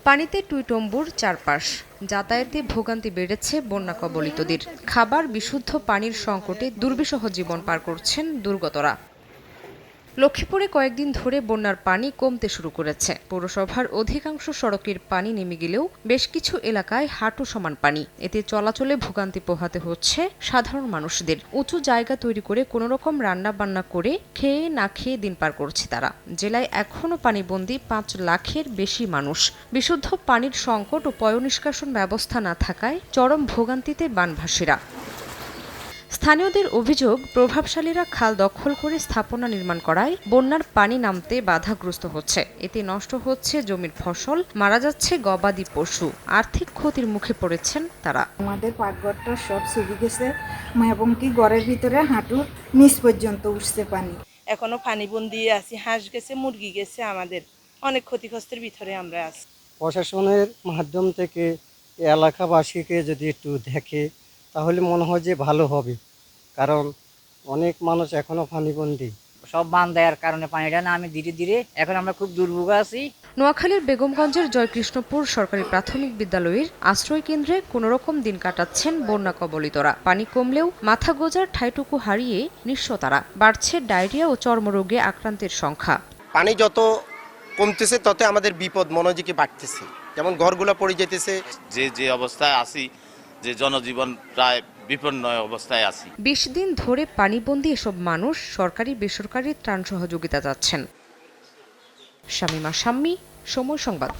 পানিতে টুইটম্বুর চারপাশ, যাতায়াতে ভোগান্তি বেড়েছে বন্যা কবলিতদের। খাবার বিশুদ্ধ পানির সংকটে দুর্বিষহ জীবন পার করছেন দুর্গতরা। লক্ষ্মীপুরে কয়েকদিন ধরে বন্যার পানি কমতে শুরু করেছে। পৌরসভার অধিকাংশ সড়কের পানি নেমে গেলেও বেশ কিছু এলাকায় হাঁটু সমান পানি। এতে চলাচলে ভোগান্তি পোহাতে হচ্ছে সাধারণ মানুষদের। উঁচু জায়গা তৈরি করে কোনোরকম রান্না বান্না করে খেয়ে না খেয়ে দিন পার করছে তারা। জেলায় এখনও পানিবন্দী 5 লাখের বেশি মানুষ। বিশুদ্ধ পানির সংকট ও পয়ঃনিষ্কাশন ব্যবস্থা না থাকায় চরম ভোগান্তিতে বানভাসীরা। স্থানীয়দের অভিযোগ, প্রভাবশালীরা খাল দখল করে স্থাপনা নির্মাণ করায় বন্যার পানি নামতে বাধাগ্রস্ত হচ্ছে। এতে নষ্ট হচ্ছে জমির ফসল, মারা যাচ্ছে গবাদি পশু। আর্থিক ক্ষতির মুখে পড়েছেন তারা। আমাদের পাকঘরটা সব শুকিয়ে গেছে এবং কি ঘরের ভিতরে হাঁটুর নিচ পর্যন্ত উঠছে পানি। এখনো পানিবন্দি আছি, হাঁস গেছে, মুরগি গেছে, আমাদের অনেক ক্ষতিগ্রস্তের ভিতরে আমরা আছি। প্রশাসনের মাধ্যম থেকে এলাকাবাসীকে যদি একটু দেখে তাহলে মনে হয় যে ভালো হবে, কারণ অনেক মানুষ এখনো পানিবন্দী। সব বাঁধ দেওয়ার কারণে পানিটা না আমি ধীরে ধীরে এখন আমরা খুব দুর্ভোগ আছি। নোয়াখালীর বেগমগঞ্জের জয়কৃষ্ণপুর সরকারি প্রাথমিক বিদ্যালয়ের আশ্রয় কেন্দ্রে কোনোরকম দিন কাটাচ্ছেন বন্যা কবলিতরা। পানি কমলেও মাথা গোঁজার ঠাঁইটুকু হারিয়ে নিঃস্ব তারা। বাড়ছে ডায়রিয়া ও চর্মরোগে আক্রান্তের সংখ্যা। পানি যত কমতেছে তত আমাদের বিপদ মনোযোগী বাড়তেছে, যেমন ঘরগুলো পড়ে যেতেছে। যে অবস্থায় আছি, যে জনজীবন প্রায় বিপন্ন অবস্থায় আছি। 20 দিন ধরে পানিবন্দী এসব মানুষ সরকারি বেসরকারি ত্রাণ সহযোগিতা চাচ্ছেন। শামীমা শাম্মী, সময় সংবাদ।